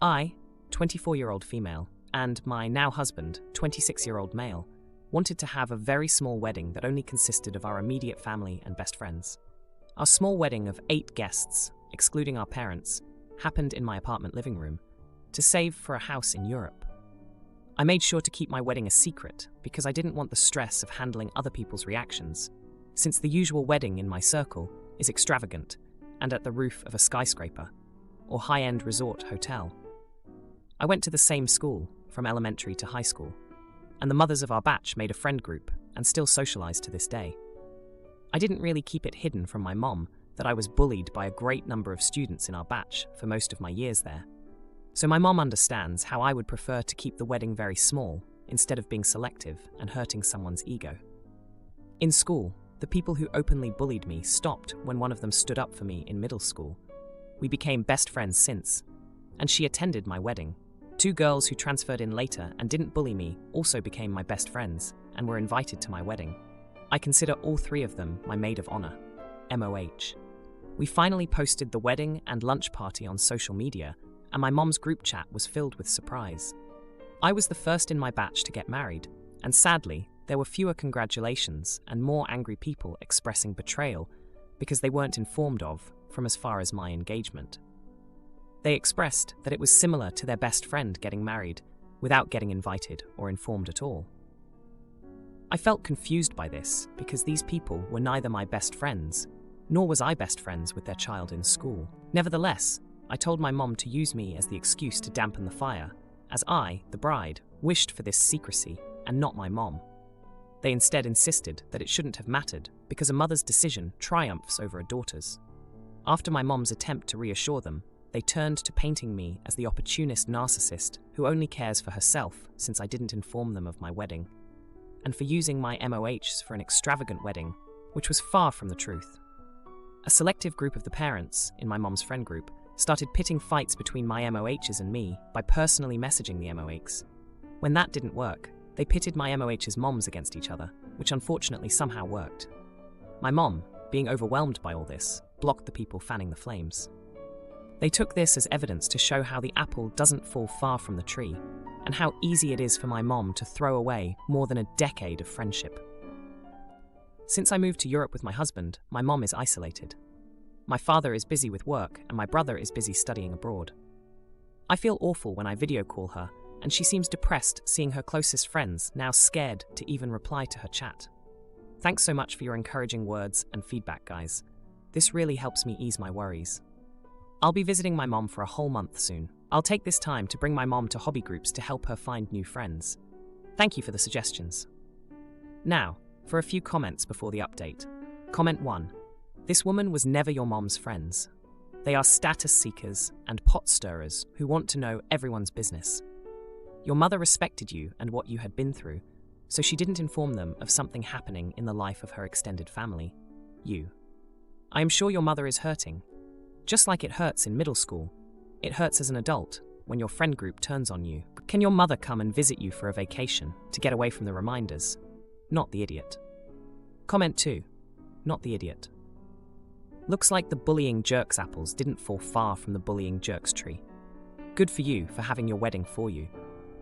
I, 24-year-old female, and my now husband, 26-year-old male, wanted to have a very small wedding that only consisted of our immediate family and best friends. Our small wedding of 8 guests, excluding our parents, happened in my apartment living room, to save for a house in Europe. I made sure to keep my wedding a secret because I didn't want the stress of handling other people's reactions, since the usual wedding in my circle is extravagant and at the roof of a skyscraper or high-end resort hotel. I went to the same school, from elementary to high school, and the mothers of our batch made a friend group and still socialize to this day. I didn't really keep it hidden from my mom that I was bullied by a great number of students in our batch for most of my years there. So my mom understands how I would prefer to keep the wedding very small instead of being selective and hurting someone's ego. In school, the people who openly bullied me stopped when one of them stood up for me in middle school. We became best friends since, and she attended my wedding. 2 girls who transferred in later and didn't bully me also became my best friends and were invited to my wedding. I consider all 3 of them my maid of honor, MOH. We finally posted the wedding and lunch party on social media, and my mom's group chat was filled with surprise. I was the first in my batch to get married, and sadly, there were fewer congratulations and more angry people expressing betrayal because they weren't informed of from as far as my engagement. They expressed that it was similar to their best friend getting married without getting invited or informed at all. I felt confused by this because these people were neither my best friends, nor was I best friends with their child in school. Nevertheless, I told my mom to use me as the excuse to dampen the fire, as I, the bride, wished for this secrecy and not my mom. They instead insisted that it shouldn't have mattered because a mother's decision triumphs over a daughter's. After my mom's attempt to reassure them, they turned to painting me as the opportunist narcissist who only cares for herself since I didn't inform them of my wedding, and for using my MOHs for an extravagant wedding, which was far from the truth. A selective group of the parents, in my mom's friend group, started pitting fights between my MOHs and me by personally messaging the MOHs. When that didn't work, they pitted my MOHs' moms against each other, which unfortunately somehow worked. My mom, being overwhelmed by all this, blocked the people fanning the flames. They took this as evidence to show how the apple doesn't fall far from the tree, and how easy it is for my mom to throw away more than a decade of friendship. Since I moved to Europe with my husband, my mom is isolated. My father is busy with work, and my brother is busy studying abroad. I feel awful when I video call her, and she seems depressed seeing her closest friends now scared to even reply to her chat. Thanks so much for your encouraging words and feedback, guys. This really helps me ease my worries. I'll be visiting my mom for a whole month soon. I'll take this time to bring my mom to hobby groups to help her find new friends. Thank you for the suggestions. Now, for a few comments before the update. Comment 1. This woman was never your mom's friends. They are status seekers and pot stirrers who want to know everyone's business. Your mother respected you and what you had been through, so she didn't inform them of something happening in the life of her extended family, you. I am sure your mother is hurting. Just like it hurts in middle school, it hurts as an adult when your friend group turns on you. Can your mother come and visit you for a vacation to get away from the reminders? Not the idiot. Comment 2. Not the idiot. Looks like the bullying jerks apples didn't fall far from the bullying jerks tree. Good for you for having your wedding for you.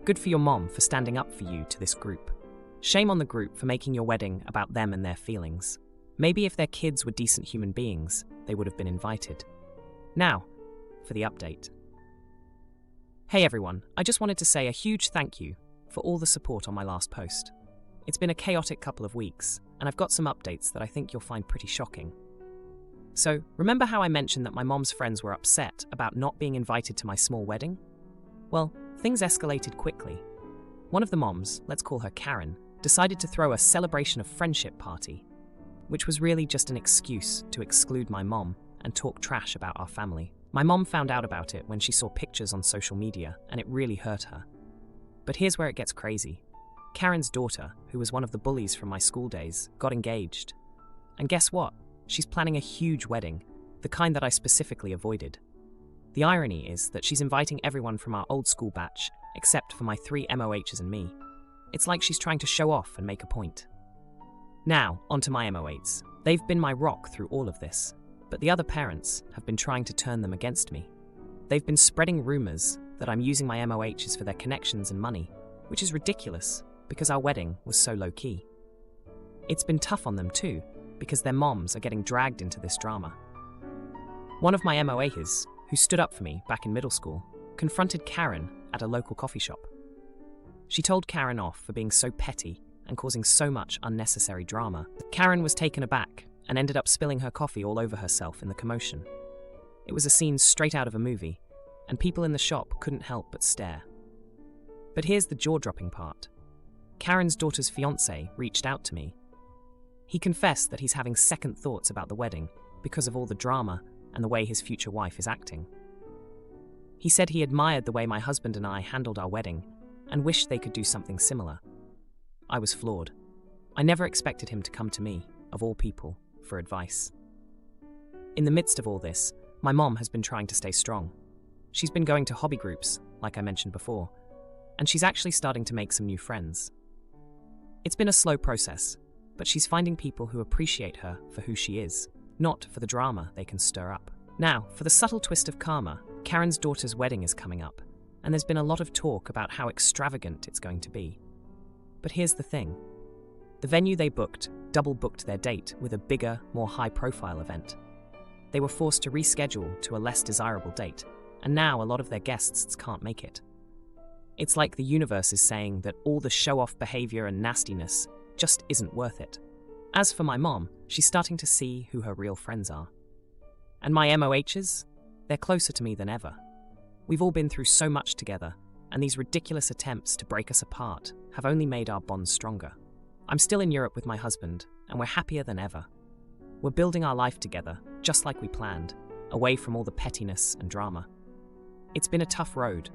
Good for your mom for standing up for you to this group. Shame on the group for making your wedding about them and their feelings. Maybe if their kids were decent human beings, they would have been invited. Now, for the update. Hey everyone, I just wanted to say a huge thank you for all the support on my last post. It's been a chaotic couple of weeks, and I've got some updates that I think you'll find pretty shocking. So, remember how I mentioned that my mom's friends were upset about not being invited to my small wedding? Well, things escalated quickly. One of the moms, let's call her Karen, decided to throw a celebration of friendship party, which was really just an excuse to exclude my mom and talk trash about our family. My mom found out about it when she saw pictures on social media, and it really hurt her. But here's where it gets crazy. Karen's daughter, who was one of the bullies from my school days, got engaged. And guess what? She's planning a huge wedding, the kind that I specifically avoided. The irony is that she's inviting everyone from our old school batch, except for my 3 MOHs and me. It's like she's trying to show off and make a point. Now, onto my MOHs. They've been my rock through all of this, but the other parents have been trying to turn them against me. They've been spreading rumors that I'm using my MOHs for their connections and money, which is ridiculous because our wedding was so low-key. It's been tough on them too, because their moms are getting dragged into this drama. One of my MOHs, who stood up for me back in middle school, confronted Karen at a local coffee shop. She told Karen off for being so petty and causing so much unnecessary drama. Karen was taken aback and ended up spilling her coffee all over herself in the commotion. It was a scene straight out of a movie, and people in the shop couldn't help but stare. But here's the jaw-dropping part. Karen's daughter's fiancé reached out to me. He confessed that he's having second thoughts about the wedding because of all the drama and the way his future wife is acting. He said he admired the way my husband and I handled our wedding and wished they could do something similar. I was floored. I never expected him to come to me, of all people, for advice. In the midst of all this, my mom has been trying to stay strong. She's been going to hobby groups, like I mentioned before, and she's actually starting to make some new friends. It's been a slow process, but she's finding people who appreciate her for who she is, not for the drama they can stir up. Now, for the subtle twist of karma, Karen's daughter's wedding is coming up, and there's been a lot of talk about how extravagant it's going to be. But here's the thing. The venue they booked double-booked their date with a bigger, more high-profile event. They were forced to reschedule to a less desirable date, and now a lot of their guests can't make it. It's like the universe is saying that all the show-off behavior and nastiness just isn't worth it. As for my mom, she's starting to see who her real friends are. And my MOHs? They're closer to me than ever. We've all been through so much together, and these ridiculous attempts to break us apart have only made our bond stronger. I'm still in Europe with my husband, and we're happier than ever. We're building our life together, just like we planned, away from all the pettiness and drama. It's been a tough road,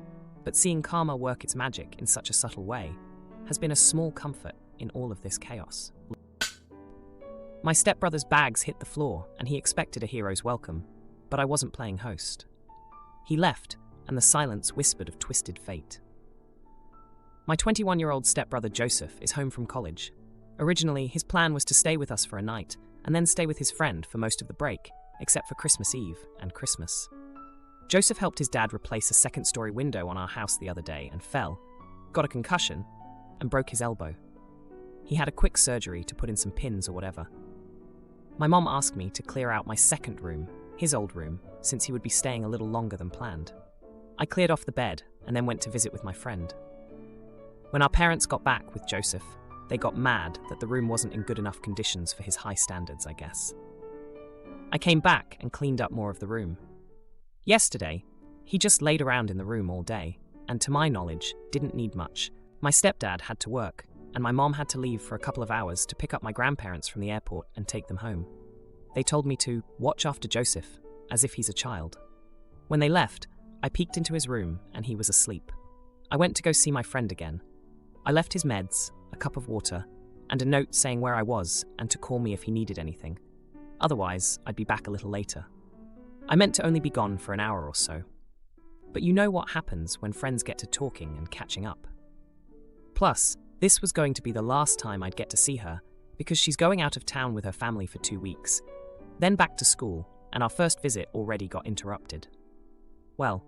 but seeing karma work its magic in such a subtle way has been a small comfort in all of this chaos. My stepbrother's bags hit the floor, and he expected a hero's welcome, but I wasn't playing host. He left, and the silence whispered of twisted fate. My 21-year-old stepbrother Joseph is home from college. Originally, his plan was to stay with us for a night, and then stay with his friend for most of the break, except for Christmas Eve and Christmas. Joseph helped his dad replace a second-story window on our house the other day and fell, got a concussion, and broke his elbow. He had a quick surgery to put in some pins or whatever. My mom asked me to clear out my second room, his old room, since he would be staying a little longer than planned. I cleared off the bed and then went to visit with my friend. When our parents got back with Joseph, they got mad that the room wasn't in good enough conditions for his high standards, I guess. I came back and cleaned up more of the room. Yesterday, he just laid around in the room all day, and to my knowledge, didn't need much. My stepdad had to work, and my mom had to leave for a couple of hours to pick up my grandparents from the airport and take them home. They told me to watch after Joseph, as if he's a child. When they left, I peeked into his room and he was asleep. I went to go see my friend again. I left his meds, a cup of water, and a note saying where I was and to call me if he needed anything. Otherwise, I'd be back a little later. I meant to only be gone for an hour or so. But you know what happens when friends get to talking and catching up. Plus, this was going to be the last time I'd get to see her because she's going out of town with her family for 2 weeks, then back to school, and our first visit already got interrupted. Well,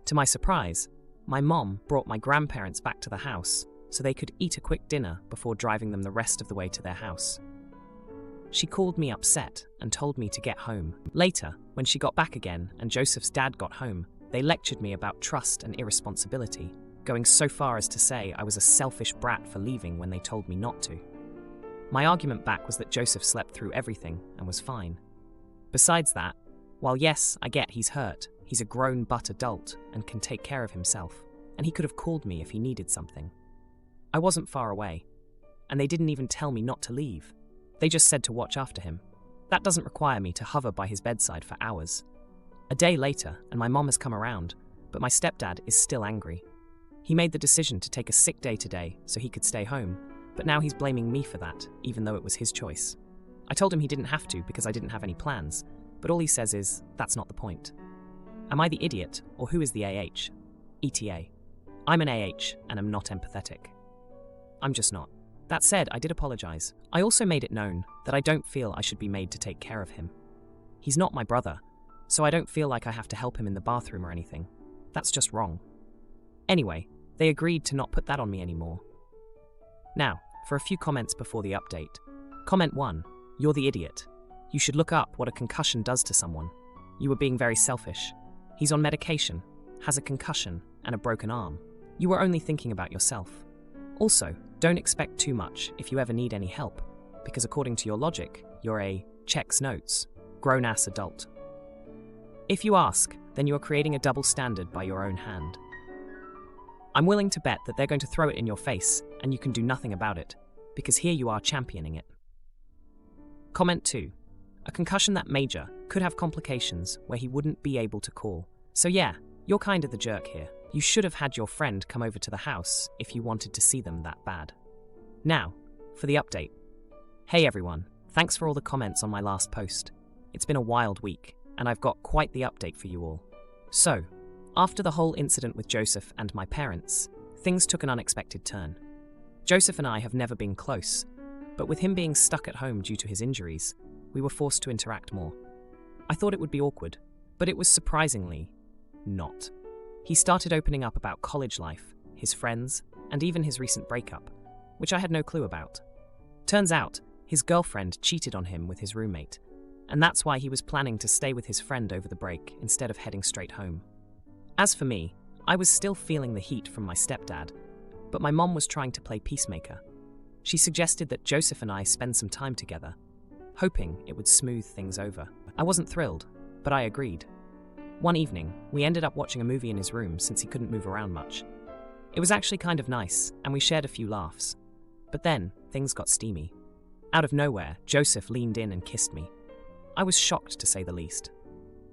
to my surprise, my mom brought my grandparents back to the house so they could eat a quick dinner before driving them the rest of the way to their house. She called me upset and told me to get home. Later, when she got back again and Joseph's dad got home, they lectured me about trust and irresponsibility, going so far as to say I was a selfish brat for leaving when they told me not to. My argument back was that Joseph slept through everything and was fine. Besides that, while yes, I get he's hurt, he's a grown-butt adult and can take care of himself, and he could have called me if he needed something. I wasn't far away, and they didn't even tell me not to leave. They just said to watch after him. That doesn't require me to hover by his bedside for hours. A day later, and my mom has come around, but my stepdad is still angry. He made the decision to take a sick day today so he could stay home, but now he's blaming me for that, even though it was his choice. I told him he didn't have to because I didn't have any plans, but all he says is, that's not the point. Am I the idiot, or who is the AH? ETA. I'm an AH, and am not empathetic. I'm just not. That said, I did apologize. I also made it known that I don't feel I should be made to take care of him. He's not my brother, so I don't feel like I have to help him in the bathroom or anything. That's just wrong. Anyway, they agreed to not put that on me anymore. Now, for a few comments before the update. Comment 1. You're the idiot. You should look up what a concussion does to someone. You were being very selfish. He's on medication, has a concussion, and a broken arm. You were only thinking about yourself. Also, don't expect too much if you ever need any help, because according to your logic, you're a checks notes, grown-ass adult. If you ask, then you are creating a double standard by your own hand. I'm willing to bet that they're going to throw it in your face, and you can do nothing about it, because here you are championing it. Comment 2. A concussion that major could have complications where he wouldn't be able to call. So yeah, you're kind of the jerk here. You should have had your friend come over to the house if you wanted to see them that bad. Now, for the update. Hey everyone, thanks for all the comments on my last post. It's been a wild week, and I've got quite the update for you all. So, after the whole incident with Joseph and my parents, things took an unexpected turn. Joseph and I have never been close, but with him being stuck at home due to his injuries, we were forced to interact more. I thought it would be awkward, but it was surprisingly not. He started opening up about college life, his friends, and even his recent breakup, which I had no clue about. Turns out, his girlfriend cheated on him with his roommate, and that's why he was planning to stay with his friend over the break instead of heading straight home. As for me, I was still feeling the heat from my stepdad, but my mom was trying to play peacemaker. She suggested that Joseph and I spend some time together, hoping it would smooth things over. I wasn't thrilled, but I agreed. One evening, we ended up watching a movie in his room since he couldn't move around much. It was actually kind of nice, and we shared a few laughs. But then, things got steamy. Out of nowhere, Joseph leaned in and kissed me. I was shocked, to say the least.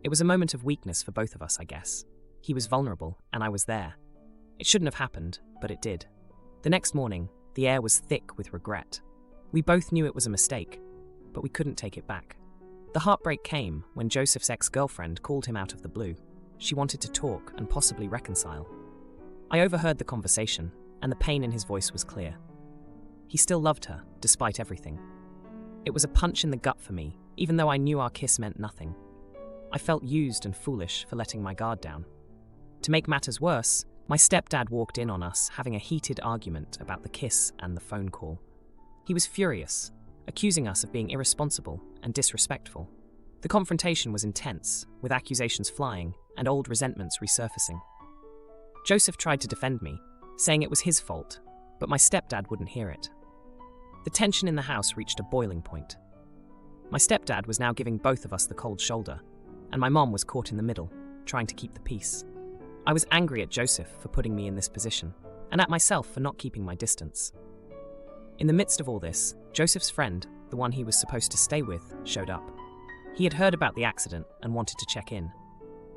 It was a moment of weakness for both of us, I guess. He was vulnerable, and I was there. It shouldn't have happened, but it did. The next morning, the air was thick with regret. We both knew it was a mistake, but we couldn't take it back. The heartbreak came when Joseph's ex-girlfriend called him out of the blue. She wanted to talk and possibly reconcile. I overheard the conversation, and the pain in his voice was clear. He still loved her, despite everything. It was a punch in the gut for me, even though I knew our kiss meant nothing. I felt used and foolish for letting my guard down. To make matters worse, my stepdad walked in on us having a heated argument about the kiss and the phone call. He was furious, accusing us of being irresponsible and disrespectful. The confrontation was intense, with accusations flying and old resentments resurfacing. Joseph tried to defend me, saying it was his fault, but my stepdad wouldn't hear it. The tension in the house reached a boiling point. My stepdad was now giving both of us the cold shoulder, and my mom was caught in the middle, trying to keep the peace. I was angry at Joseph for putting me in this position, and at myself for not keeping my distance. In the midst of all this, Joseph's friend, the one he was supposed to stay with, showed up. He had heard about the accident and wanted to check in.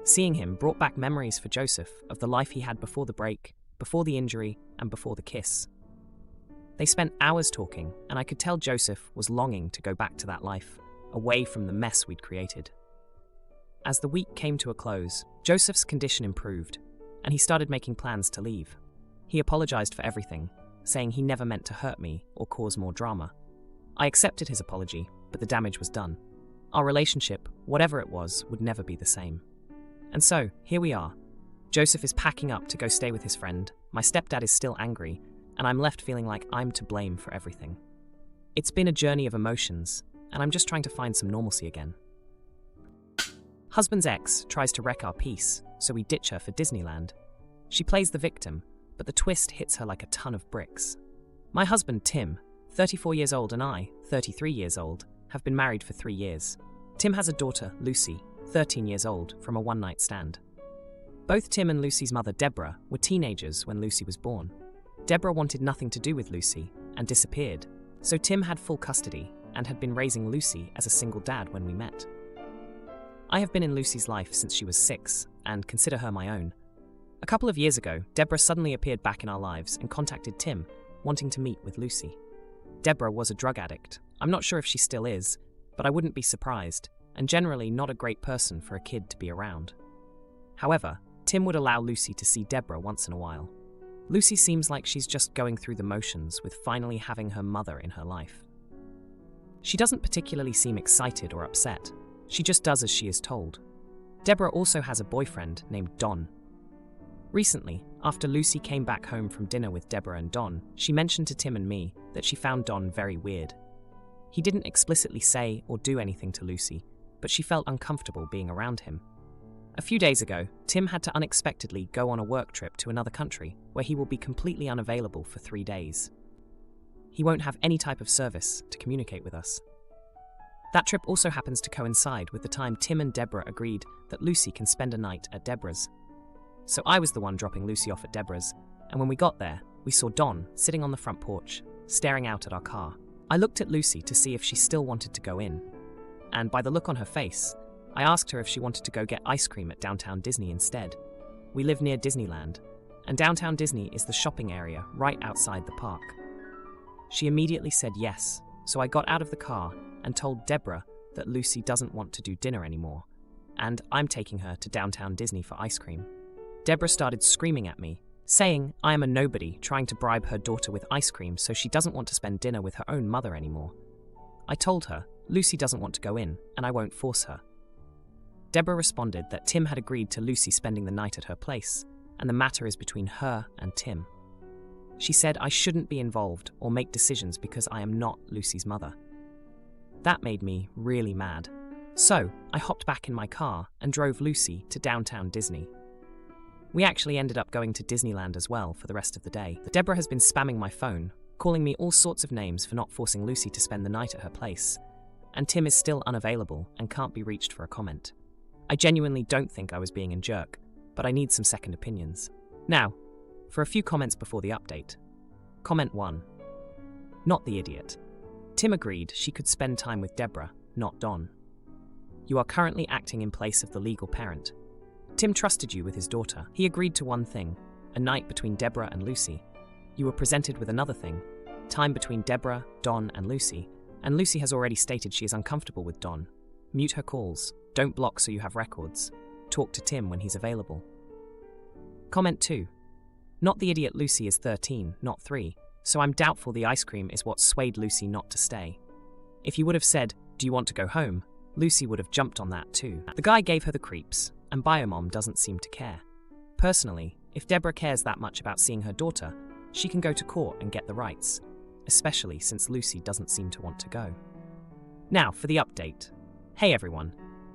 Seeing him brought back memories for Joseph of the life he had before the break, before the injury, and before the kiss. They spent hours talking, and I could tell Joseph was longing to go back to that life, away from the mess we'd created. As the week came to a close, Joseph's condition improved, and he started making plans to leave. He apologized for everything, saying he never meant to hurt me or cause more drama. I accepted his apology, but the damage was done. Our relationship, whatever it was, would never be the same. And so, here we are. Joseph is packing up to go stay with his friend, my stepdad is still angry, and I'm left feeling like I'm to blame for everything. It's been a journey of emotions, and I'm just trying to find some normalcy again. Husband's ex tries to wreck our peace, so we ditch her for Disneyland. She plays the victim, but the twist hits her like a ton of bricks. My husband, Tim, 34 years old, and I, 33 years old, have been married for 3 years. Tim has a daughter, Lucy, 13 years old, from a one-night stand. Both Tim and Lucy's mother, Deborah, were teenagers when Lucy was born. Deborah wanted nothing to do with Lucy and disappeared, so Tim had full custody and had been raising Lucy as a single dad when we met. I have been in Lucy's life since she was 6 and consider her my own. A couple of years ago, Deborah suddenly appeared back in our lives and contacted Tim, wanting to meet with Lucy. Deborah was a drug addict. I'm not sure if she still is, but I wouldn't be surprised, and generally not a great person for a kid to be around. However, Tim would allow Lucy to see Deborah once in a while. Lucy seems like she's just going through the motions with finally having her mother in her life. She doesn't particularly seem excited or upset. She just does as she is told. Deborah also has a boyfriend named Don. Recently, After Lucy came back home from dinner with Deborah and Don, she mentioned to Tim and me that she found Don very weird. He didn't explicitly say or do anything to Lucy, but she felt uncomfortable being around him. A few days ago, Tim had to unexpectedly go on a work trip to another country where he will be completely unavailable for 3 days. He won't have any type of service to communicate with us. That trip also happens to coincide with the time Tim and Deborah agreed that Lucy can spend a night at Deborah's. So I was the one dropping Lucy off at Deborah's, and when we got there, we saw Don sitting on the front porch, staring out at our car. I looked at Lucy to see if she still wanted to go in, and by the look on her face, I asked her if she wanted to go get ice cream at Downtown Disney instead. We live near Disneyland, and Downtown Disney is the shopping area right outside the park. She immediately said yes, so I got out of the car and told Deborah that Lucy doesn't want to do dinner anymore, and I'm taking her to Downtown Disney for ice cream. Deborah started screaming at me, saying I am a nobody trying to bribe her daughter with ice cream so she doesn't want to spend dinner with her own mother anymore. I told her Lucy doesn't want to go in, and I won't force her. Deborah responded that Tim had agreed to Lucy spending the night at her place, and the matter is between her and Tim. She said I shouldn't be involved or make decisions because I am not Lucy's mother. That made me really mad. So I hopped back in my car and drove Lucy to Downtown Disney. We actually ended up going to Disneyland as well for the rest of the day. Deborah has been spamming my phone, calling me all sorts of names for not forcing Lucy to spend the night at her place, and Tim is still unavailable and can't be reached for a comment. I genuinely don't think I was being a jerk, but I need some second opinions. Now, for a few comments before the update. Comment 1. Not the idiot. Tim agreed she could spend time with Deborah, not Don. You are currently acting in place of the legal parent. Tim trusted you with his daughter. He agreed to one thing, a night between Deborah and Lucy. You were presented with another thing, time between Deborah, Don, and Lucy has already stated she is uncomfortable with Don. Mute her calls, don't block so you have records. Talk to Tim when he's available. Comment 2. Not the idiot. Lucy is 13, not 3, so I'm doubtful the ice cream is what swayed Lucy not to stay. If you would have said, do you want to go home, Lucy would have jumped on that too. The guy gave her the creeps, and Biomom doesn't seem to care. Personally, if Deborah cares that much about seeing her daughter, she can go to court and get the rights, especially since Lucy doesn't seem to want to go. Now for the update. Hey everyone,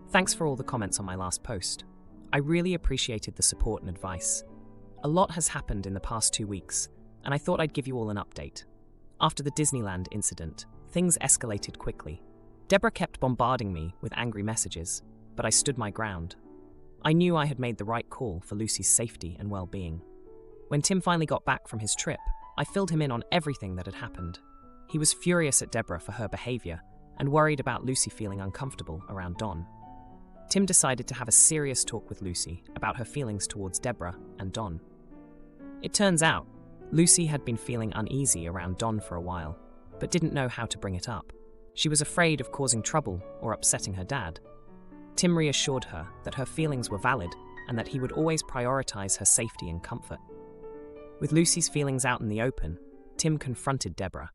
thanks for all the comments on my last post. I really appreciated the support and advice. A lot has happened in the past 2 weeks, and I thought I'd give you all an update. After the Disneyland incident, things escalated quickly. Deborah kept bombarding me with angry messages, but I stood my ground. I knew I had made the right call for Lucy's safety and well-being. When Tim finally got back from his trip, I filled him in on everything that had happened. He was furious at Deborah for her behavior and worried about Lucy feeling uncomfortable around Don. Tim decided to have a serious talk with Lucy about her feelings towards Deborah and Don. It turns out, Lucy had been feeling uneasy around Don for a while, but didn't know how to bring it up. She was afraid of causing trouble or upsetting her dad. Tim reassured her that her feelings were valid and that he would always prioritize her safety and comfort. With Lucy's feelings out in the open, Tim confronted Deborah.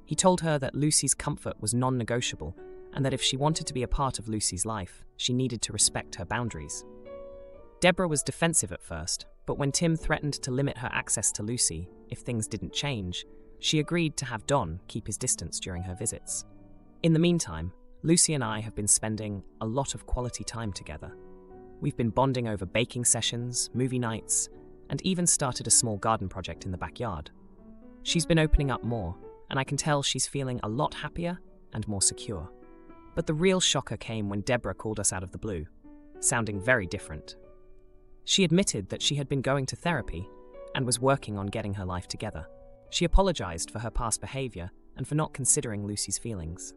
He told her that Lucy's comfort was non-negotiable and that if she wanted to be a part of Lucy's life, she needed to respect her boundaries. Deborah was defensive at first, but when Tim threatened to limit her access to Lucy if things didn't change, she agreed to have Don keep his distance during her visits. In the meantime, Lucy and I have been spending a lot of quality time together. We've been bonding over baking sessions, movie nights, and even started a small garden project in the backyard. She's been opening up more, and I can tell she's feeling a lot happier and more secure. But the real shocker came when Deborah called us out of the blue, sounding very different. She admitted that she had been going to therapy and was working on getting her life together. She apologized for her past behavior and for not considering Lucy's feelings.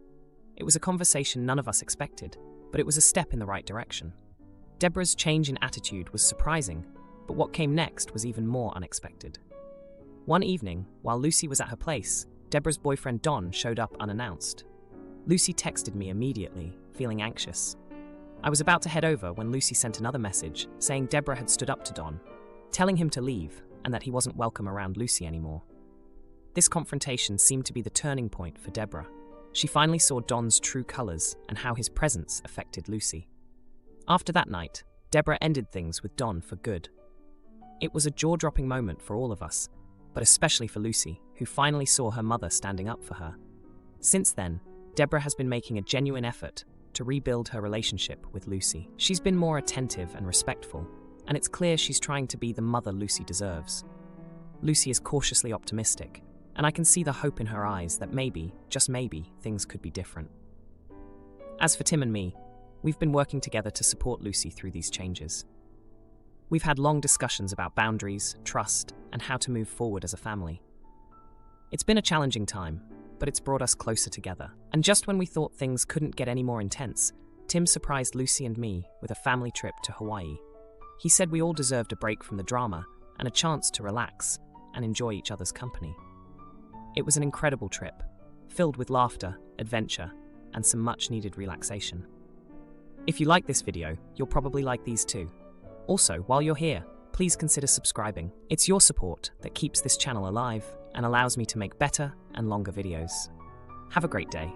It was a conversation none of us expected, but it was a step in the right direction. Deborah's change in attitude was surprising, but what came next was even more unexpected. One evening, while Lucy was at her place, Deborah's boyfriend Don showed up unannounced. Lucy texted me immediately, feeling anxious. I was about to head over when Lucy sent another message saying Deborah had stood up to Don, telling him to leave and that he wasn't welcome around Lucy anymore. This confrontation seemed to be the turning point for Deborah. She finally saw Don's true colors and how his presence affected Lucy. After that night, Deborah ended things with Don for good. It was a jaw-dropping moment for all of us, but especially for Lucy, who finally saw her mother standing up for her. Since then, Deborah has been making a genuine effort to rebuild her relationship with Lucy. She's been more attentive and respectful, and it's clear she's trying to be the mother Lucy deserves. Lucy is cautiously optimistic, and I can see the hope in her eyes that maybe, just maybe, things could be different. As for Tim and me, we've been working together to support Lucy through these changes. We've had long discussions about boundaries, trust, and how to move forward as a family. It's been a challenging time, but it's brought us closer together. And just when we thought things couldn't get any more intense, Tim surprised Lucy and me with a family trip to Hawaii. He said we all deserved a break from the drama and a chance to relax and enjoy each other's company. It was an incredible trip, filled with laughter, adventure, and some much-needed relaxation. If you like this video, you'll probably like these too. Also, while you're here, please consider subscribing. It's your support that keeps this channel alive and allows me to make better and longer videos. Have a great day.